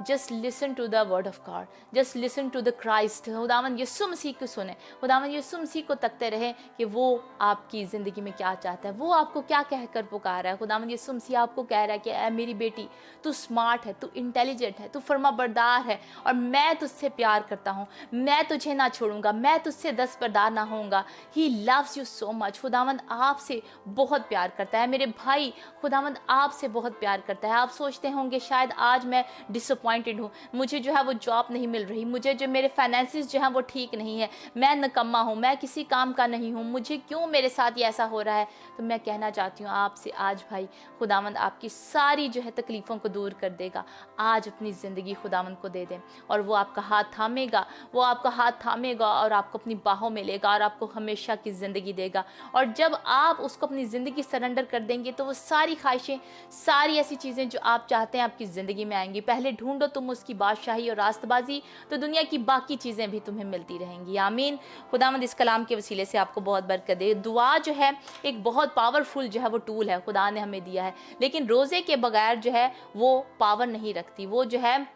Just listen to the word of God, just listen to the Christ. खुदावंद यीशु मसीह को सुने, खुदावंद यीशु मसीह को तकते रहे कि वो आपकी ज़िंदगी में क्या चाहता है, वो आपको क्या कहकर पुकार रहा है। खुदावंद यीशु मसीह आपको कह रहा है कि ऐ मेरी बेटी, तू स्मार्ट है, तू इंटेलिजेंट है, तू फर्माबरदार है और मैं तुझसे प्यार करता हूँ, मैं तुझे ना छोड़ूंगा, मैं तुझसे दस्तबरदार ना होऊंगा। He loves you so much. खुदावंद आपसे बहुत प्यार करता है। मेरे भाई, खुदावंद आपसे बहुत प्यार करता है। आप सोचते होंगे शायद आज मैं डिसअपॉइंटेड हूँ, मुझे जो है वो जॉब नहीं मिल रही, मुझे जो मेरे फाइनेंसिस जो हैं वो ठीक नहीं है, मैं निकम्मा हूँ, मैं किसी काम का नहीं हूँ, मुझे क्यों मेरे साथ ये ऐसा हो रहा है। तो मैं कहना चाहती हूँ आपसे आज भाई, खुदावंद आपकी सारी जो है तकलीफ़ों को दूर कर देगा। आज अपनी ज़िंदगी खुदावंद को दे दें और वो आपका हाथ थामेगा, वो आपका हाथ थामेगा और आपको अपनी बाहों में लेगा और आपको हमेशा की ज़िंदगी देगा। और जब आप उसको अपनी ज़िंदगी सरेंडर कर देंगे तो वो सारी ख्वाहिशें, सारी ऐसी चीज़ें जो आप चाहते हैं आपकी ज़िंदगी में आएंगी। पहले ढूंढो तुम उसकी बादशाही और रास्तबाजी, तो दुनिया की बाकी चीज़ें भी तुम्हें मिलती रहेंगी। आमीन। खुदावंद इस कलाम के वसीले से आपको बहुत बरकत दे। दुआ जो है एक बहुत पावरफुल जो है वो टूल है, खुदा ने हमें दिया है, लेकिन रोज़े के बगैर जो है वो पावर नहीं रखती। वो जो है,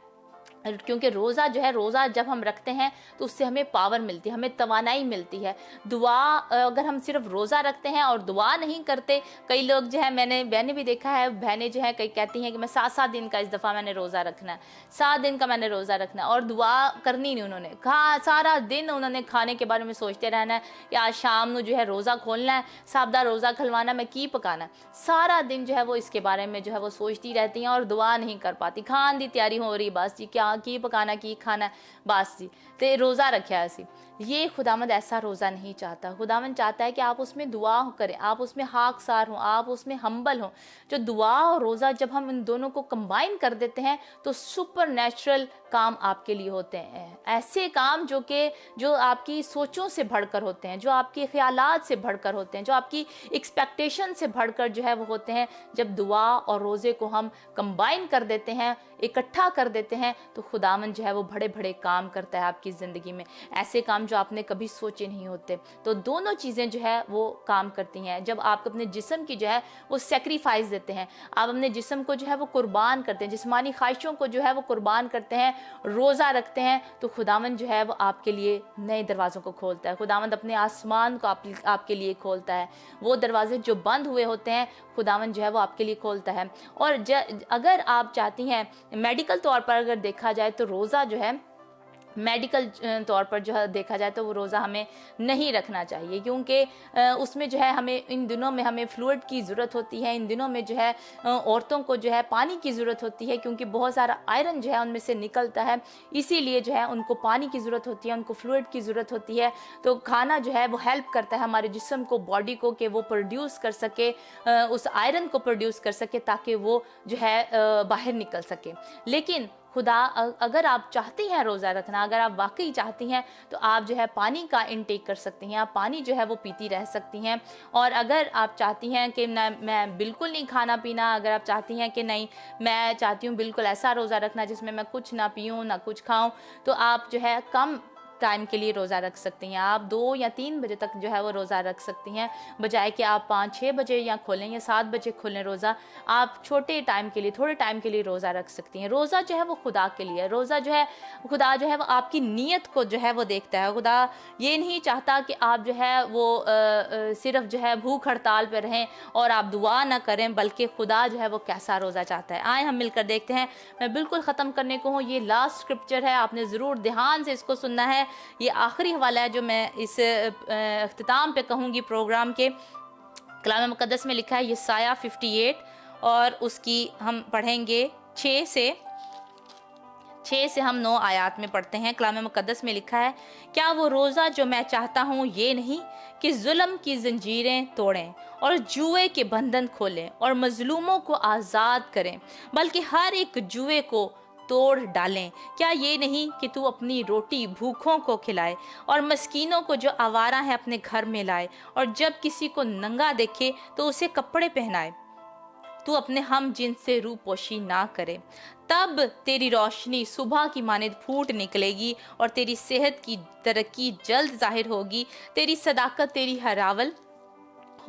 क्योंकि रोज़ा जो है, रोज़ा जब हम रखते हैं तो उससे हमें पावर मिलती है, हमें तवानाई मिलती है। दुआ अगर हम सिर्फ रोज़ा रखते हैं और दुआ नहीं करते, कई लोग जो है, मैंने भी देखा है, बहनें जो है कई कहती हैं कि मैं 7-7 दिन का इस दफ़ा मैंने रोज़ा रखना है, 7 दिन का मैंने रोज़ा रखना है, और दुआ करनी नहीं उन्होंने। सारा दिन उन्होंने खाने के बारे में सोचते रहना है कि आज शाम को जो है रोज़ा खोलना है, साबदा रोज़ा खलवाना, मैं की पकाना है। सारा दिन जो है वो इसके बारे में जो है वो सोचती रहती हैं और दुआ नहीं कर पाती। खान की तैयारी हो रही, बस जी क्या की पकाना की खाना, बस जी ते रोज़ा रखा असी। ये खुदावंद ऐसा रोज़ा नहीं चाहता। खुदावंद चाहता है कि आप उसमें दुआ करें, आप उसमें हाकसार हों, आप उसमें हम्बल हों। जो दुआ और रोज़ा जब हम इन दोनों को कंबाइन कर देते हैं तो सुपर नेचुरल काम आपके लिए होते हैं। ऐसे काम जो आपकी सोचों से बढ़कर होते हैं, जो आपके ख्यालात से बढ़कर होते हैं, जो आपकी एक्सपेक्टेशन से बढ़कर जो है वो होते हैं। जब दुआ और रोज़े को हम कंबाइन कर देते हैं, इकट्ठा कर देते हैं, तो खुदावंद जो है वो बड़े बड़े काम करता है आपकी ज़िंदगी में, ऐसे काम जो आपने कभी सोचे नहीं होते। तो दोनों चीज़ें जो है वो काम करती हैं। जब आप अपने जिस्म की जो है वो सेक्रीफाइस देते हैं, आप अपने जिस्म को जो है वो कुर्बान करते हैं, जिस्मानी ख्वाहिशों को जो है वो कुर्बान करते हैं, रोज़ा रखते हैं, तो खुदावंद जो है वो आपके लिए नए दरवाज़ों को खोलता है। खुदावंद अपने आसमान को आपके लिए खोलता है। वो दरवाजे जो बंद हुए होते हैं, खुदावंद जो है वो आपके लिए खोलता है। और अगर आप चाहती हैं, मेडिकल तौर पर अगर देखा जाए तो रोज़ा जो है, मेडिकल तौर पर जो है देखा जाए तो वो रोज़ा हमें नहीं रखना चाहिए, क्योंकि उसमें जो है हमें इन दिनों में हमें फ्लूइड की ज़रूरत होती है। इन दिनों में जो है औरतों को जो है पानी की ज़रूरत होती है, क्योंकि बहुत सारा आयरन जो है उनमें से निकलता है, इसीलिए जो है उनको पानी की ज़रूरत होती है, उनको फ्लूइड की ज़रूरत होती है। तो खाना जो है वो हेल्प करता है हमारे जिस्म को, बॉडी को, कि वो प्रोड्यूस कर सके, उस आयरन को प्रोड्यूस कर सके, ताकि वो जो है बाहर निकल सके। लेकिन खुदा, अगर आप चाहती हैं रोज़ा रखना, अगर आप वाकई चाहती हैं, तो आप जो है पानी का इनटेक कर सकती हैं, आप पानी जो है वो पीती रह सकती हैं। और अगर आप चाहती हैं कि मैं बिल्कुल नहीं खाना पीना, अगर आप चाहती हैं कि नहीं मैं चाहती हूँ बिल्कुल ऐसा रोज़ा रखना जिसमें मैं कुछ ना पीऊँ ना कुछ खाऊँ, तो आप जो है कम टाइम के लिए रोज़ा रख सकती हैं। आप 2 या 3 बजे तक जो है वो रोज़ा रख सकती हैं, बजाय कि आप 5-6 बजे या खोलें या 7 बजे खोलें रोज़ा। आप छोटे टाइम के लिए, थोड़े टाइम के लिए रोज़ा रख सकती हैं। रोज़ा जो है वो खुदा के लिए है। रोज़ा जो है, खुदा जो है वो आपकी नीयत को जो है वो देखता है। खुदा ये नहीं चाहता कि आप जो है वो सिर्फ जो है भूख हड़ताल पर रहें और आप दुआ ना करें, बल्कि खुदा जो है वो कैसा रोज़ा चाहता है। आए हम मिलकर देखते हैं। मैं बिल्कुल ख़त्म करने को हूँ, ये लास्ट स्क्रिप्चर है, आपने ज़रूर ध्यान से इसको सुनना है। ये आखिरी हवाला है जो मैं इस अख्तिताम पे कहूँगी प्रोग्राम के। कलाम मुक़द्दस में लिखा है यसाया 58, और उसकी हम पढ़ेंगे 6 से हम 9 आयात में पढ़ते हैं। कलाम मुक़द्दस में लिखा है, क्या वो रोज़ा जो मैं चाहता हूँ ये नहीं कि जुल्म की जंजीरें तोड़ें और जुए के बंधन खोलें और मजलूमों को आज़ाद करें, बल्कि हर एक जुए को तोड़ डालें। क्या ये नहीं कि तू अपनी रोटी भूखों को खिलाए और मस्कीनों को जो आवारा है अपने घर में लाए, और जब किसी को नंगा देखे तो उसे कपड़े पहनाए। तू अपने हम जिनसे रूपोशी ना करे, तब तेरी रोशनी सुबह की मानिंद फूट निकलेगी और तेरी सेहत की तरक्की जल्द जाहिर होगी। तेरी सदाकत तेरी हरावल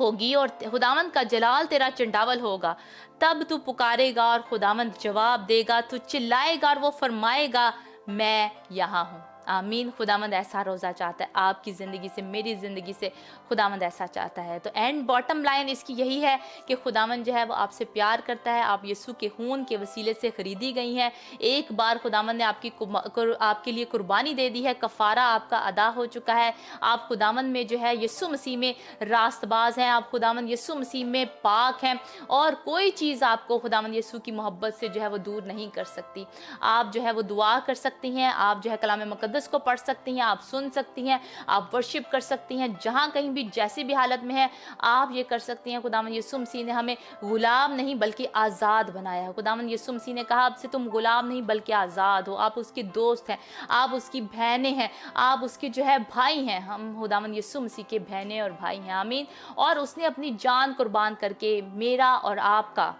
होगी और खुदावंद का जलाल तेरा चंडावल होगा, तब तू पुकारेगा और खुदावंद जवाब देगा, तू चिल्लाएगा और वो फरमाएगा मैं यहाँ हूँ। आमीन। खुदावंद ऐसा रोज़ा चाहता है आपकी ज़िंदगी से, मेरी ज़िंदगी से, खुदावंद ऐसा चाहता है। तो एंड बॉटम लाइन इसकी यही है कि खुदावंद जो है वो आपसे प्यार करता है। आप यीशु के खून के वसीले से ख़रीदी गई हैं। एक बार खुदावंद ने आपके लिए कुर्बानी दे दी है, कफ़ारा आपका अदा हो चुका है। आप खुदावंद में जो है यीशु मसीह में रास्तबाज हैं, आप खुदावंद यीशु मसीह में पाक हैं और कोई चीज़ आपको खुदावंद यीशु की मोहब्बत से जो है वो दूर नहीं कर सकती। आप जो है वो दुआ कर सकती हैं, आप जो है कलाम मुक़द्दस को पढ़ सकती हैं, आप सुन सकती हैं, आप वर्शिप कर सकती हैं, जहां कहीं भी जैसी भी हालत में है आप ये कर सकती हैं। खुदावंद यीशु मसीह ने हमें गुलाम नहीं बल्कि आज़ाद बनाया है। खुदावंद यीशु मसीह ने कहा आपसे तुम गुलाम नहीं बल्कि आज़ाद हो, आप उसके दोस्त हैं, आप उसकी बहनें हैं, आप उसके जो है भाई हैं। हम खुदावंद यीशु मसीह के बहनें और भाई हैं। आमीन। और उसने अपनी जान कुर्बान करके मेरा और आपका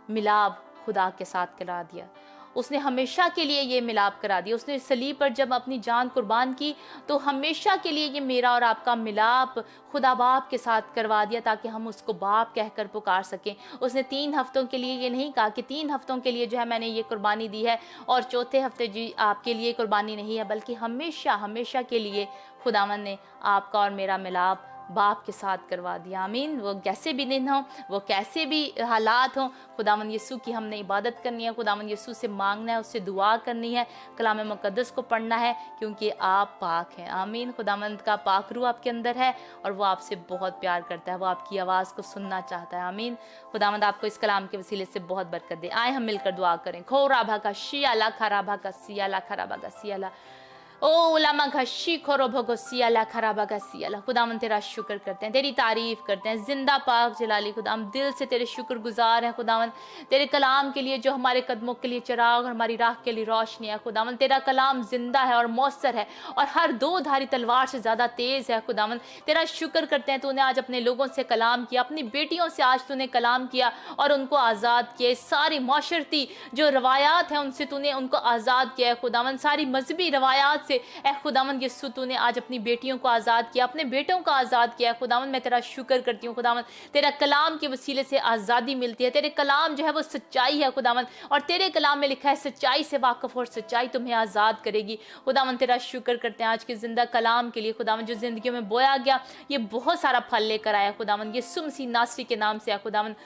मिलाप खुदा के साथ करा दिया। उसने हमेशा के लिए ये मिलाप करा दिया। उसने सलीब पर जब अपनी जान कुर्बान की तो हमेशा के लिए ये मेरा और आपका मिलाप खुदा बाप के साथ करवा दिया ताकि हम उसको बाप कहकर पुकार सकें। उसने 3 हफ्तों के लिए ये नहीं कहा कि 3 हफ्तों के लिए जो है मैंने ये कुर्बानी दी है और चौथे हफ्ते जी आपके लिए कुर्बानी नहीं है, बल्कि हमेशा हमेशा के लिए खुदावन ने आपका और मेरा मिलाप बाप के साथ करवा दिया। आमीन। वो कैसे भी दिन हो, वो कैसे भी हालात हो, खुदावंद यीशु की हमने इबादत करनी है, खुदावंद यीशु से मांगना है, उससे दुआ करनी है, कलाम मुक़द्दस को पढ़ना है, क्योंकि आप पाक हैं। आमीन। खुदावंद का पाक रूह आपके अंदर है और वो आपसे बहुत प्यार करता है, वो आपकी आवाज़ को सुनना चाहता है। आमीन। खुदावंद आपको इस कलाम के वसीले से बहुत बरकत दे। आए हम मिलकर दुआ करें। खो राभा का शियाला खराबा का सियाला खराबा का सियाला ओ उलामा घशी खोरो भगो सियाला खराबा का सियाला। खुदावन तेरा शुक्र करते हैं, तेरी तारीफ करते हैं। जिंदा पाक जलाली खुदाम दिल से तेरे शुक्र गुजार हैं खुदावन, तेरे कलाम के लिए जो हमारे कदमों के लिए चिराग और हमारी राह के लिए रोशनी है। खुदावन तेरा कलाम जिंदा है और मौसर है और हर 2 धारी तलवार से ज़्यादा तेज़ है। खुदावन तेरा शुक्र करते हैं, तूने आज अपने लोगों से कलाम किया, अपनी बेटियों से आज तूने कलाम किया और उनको आज़ाद किया। सारी माशरती जो रवायात हैं उनसे तूने उनको आज़ाद किया है खुदावन। सारी मजहबी रवायात से ए खुदावन यीशु तूने आज अपनी बेटियों को आज़ाद किया, अपने बेटों को आज़ाद किया। खुदावन मैं तेरा शुक्र करती हूँ खुदावन, तेरा कलाम के वसीले से आज़ादी मिलती है। तेरे कलाम जो है वो सच्चाई है खुदावन, और तेरे कलाम में लिखा है सच्चाई से वाकफ और सच्चाई तुम्हें आज़ाद करेगी। खुदावन तेरा शुक्र करते हैं आज के जिंदा कलाम के लिए खुदावन, जो जिंदगी में बोया गया ये बहुत सारा फल लेकर आया खुदावन, यीशु मसीह नासरी के नाम से खुदावन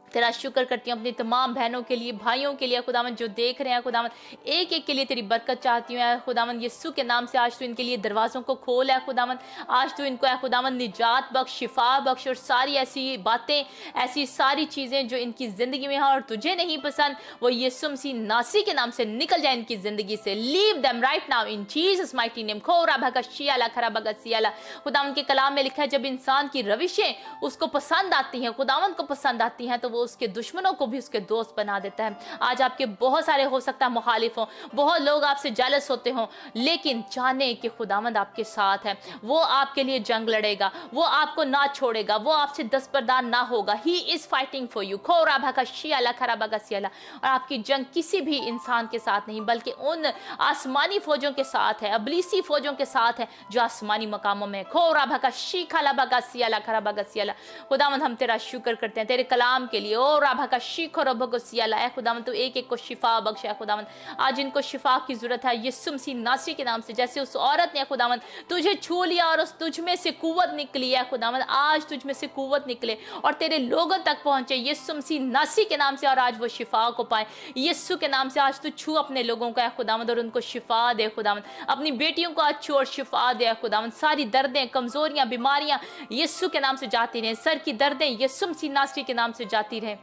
तेरा शुक्र करती हूँ अपनी तमाम बहनों के लिए, भाइयों के लिए खुदावन जो देख रहे हैं खुदावन, एक एक के लिए तेरी बरकत चाहती हूँ खुदावन यीशु के नाम से। आज तू इनके लिए दरवाज़ों को खोल है खुदावन, आज तू इनको है खुदावन निजात बख्श, शिफा बख्श, और सारी ऐसी बातें, ऐसी सारी चीज़ें जो इनकी ज़िंदगी में हैं और तुझे नहीं पसंद, वो यीशु मसीह नासरी के नाम से निकल जाए इनकी ज़िंदगी से। Leave them right now in Jesus mighty name. खोरा भगा शियाला खरा भगा सियाला। खुदावन के कलाम में लिखा है जब इंसान की रविशें उसको पसंद आती हैं, खुदावन को पसंद आती हैं, तो वो उसके दुश्मनों को भी उसके दोस्त बना देता है। आज आपके बहुत सारे हो सकता है मुखालिफ हों, बहुत लोग आपसे जेलस होते हों, लेकिन जाने कि खुदावंद आपके साथ है, वो आपके लिए जंग लड़ेगा, वो आपको ना छोड़ेगा, वो आपसे दस्तबरदार ना होगा। He is fighting for you. खोरा भगा शियाला खरा भगा सियाला। और आपकी जंग किसी भी इंसान के साथ नहीं बल्कि उन आसमानी फौजों के साथ है, अबलीसी फौजों के साथ है जो आसमानी मकामों में। खोरा भगा शीखाला भगा सियाला खरा भगा सियाला। खुदावंद हम तेरा शुक्र करते हैं तेरे कलाम के लिए। ओ राभा का शीख और भगो सियाला है खुदावंद, तू एक एक को शिफा बख्श है खुदावंद। आज इनको शिफा की जरूरत है यीशु मसीह नासरी के नाम से। जैसे उस औरत ने खुदावंद तुझे छू लिया और उस तुझ में से कुव्वत निकली है खुदावंद, आज तुझ में से कुव्वत निकले और तेरे लोगों तक पहुंचे यीशु मसीह नासरी के नाम से, और आज वो शिफा को पाए यीशु के नाम से। आज तू छू अपने लोगों को है खुदावंद और उनको शिफा दे खुदावंद। अपनी बेटियों को आज छू और शिफा दे खुदावंद। सारी दर्दें, कमजोरियां, बीमारियां यीशु के नाम से जाती रहे, सर की दर्दें यीशु मसीह नासरी के नाम से जाती रहे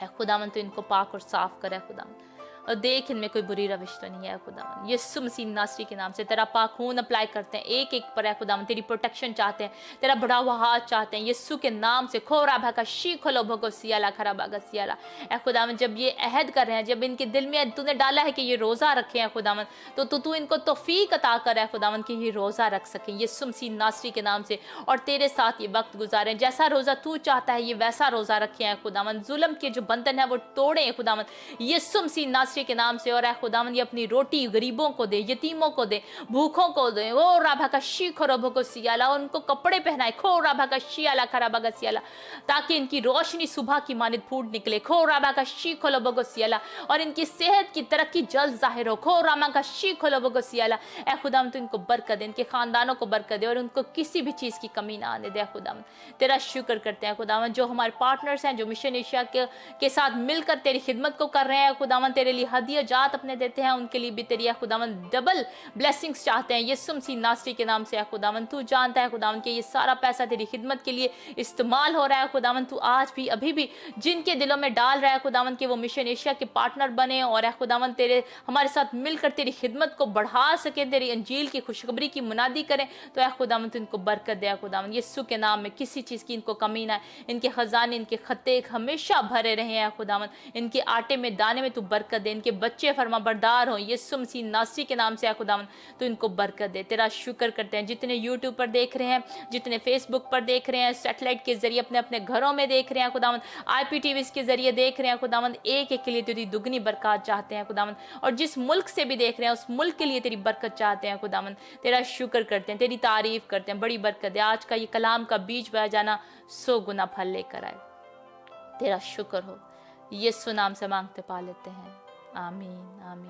खुदावन। तो इनको पाक और साफ करे खुदावन, और देख इनमें कोई बुरी रविश तो नहीं है खुदावन। यीशु मसीह नासरी के नाम से तेरा पाक खून अप्लाई करते हैं एक एक पर है खुदावन, तेरी प्रोटेक्शन चाहते हैं, तेरा बड़ा हुआ हाथ चाहते हैं यीशु के नाम से। खोरा भागा शी खोलो भगो सियाला खरा भागा सियाला। ए खुदावन जब ये अहद कर रहे हैं, जब इनके दिल में तूने डाला है कि ये रोज़ा रखे हैं खुदावन, तो तू इनको तौफीक अता कर है खुदावन कि ये रोज़ा रख सकें यीशु मसीह नासरी के नाम से, और तेरे साथ ये वक्त गुजारें। जैसा रोज़ा तू चाहता है ये वैसा रोज़ा रखे हैं खुदावन। जुल्म के जो बंधन है वो तोड़े खुदावन यीशु मसीह नासरी नासरी के नाम से। और ऐ खुदावन ये अपनी रोटी गरीबों को दे, यतीमों को दे, भूखों को दे। ओ राभा का शी खरोबो को सियाला, उनको कपड़े पहनाए, खो राभा का शियाला खराबा का सियाला, ताकि इनकी रोशनी सुबह की मानित फूट निकले, खो राभा का शी खोलोबो को सियाला, और इनकी सेहत की तरक्की जल्द जाहिर हो, खो रामा का शी खोलोबो को सियाला। ऐ खुदावन तू इनको बरकत दे, इनके खानदानों को बरकत दे, और उनको किसी भी चीज की कमी ना आने दे। खुदावन तेरा शुक्र करते हैं खुदावन, जो हमारे पार्टनर्स हैं, जो मिशन एशिया के साथ मिलकर तेरी खिदमत को कर रहे हैं खुदावन, तेरे लिए हदिया जात अपने देते हैं, उनके लिए भी तेरी खुदावन डबल ब्लेसिंग्स चाहते हैं यीशु मसीह नासरी के नाम से। खुदावन तू जानता है खुदावन कि ये सारा पैसा तेरी खिदमत के लिए इस्तेमाल हो रहा है खुदावन, तू आज भी अभी भी जिनके दिलों में डाल रहा है खुदावन कि वो मिशन एशिया के पार्टनर बने, और खुदावन तेरे हमारे साथ मिलकर तेरी खिदमत को बढ़ा सके, तेरी अंजील की खुशखबरी की मुनादी करें। तो खुदावन तू इनको बरकत दे खुदावन, यीशु के नाम में किसी चीज की इनको कमी ना, इनके खजाने, इनके खत्ते हमेशा भरे रहे हैं खुदावन, इनके आटे में दाने में तू बरकत दे, इनके बच्चे फरमा बरदार हो यीशु मसीह नासरी के नाम से। खुदावन तो इनको बरकत दे। तेरा शुक्र करते हैं जितने यूट्यूब पर देख रहे हैं, जितने फेसबुक पर देख रहे हैं, सैटेलाइट के जरिए अपने अपने घरों में देख रहे हैं खुदावन, IPTV के जरिए देख रहे हैं खुदावन, एक एक के लिए तेरी दुगनी बरकत चाहते हैं खुदावन, और जिस मुल्क से भी देख रहे हैं उस मुल्क के लिए तेरी बरकत चाहते हैं खुदावन। तेरा शुक्र करते हैं, तेरी तारीफ करते हैं, बड़ी बरकत है। आज का ये कलाम का बीज बह जाना 100 गुना फल लेकर आए। तेरा शुक्र हो, यीशु नाम से मांगते पा लेते हैं, आमीन आमीन।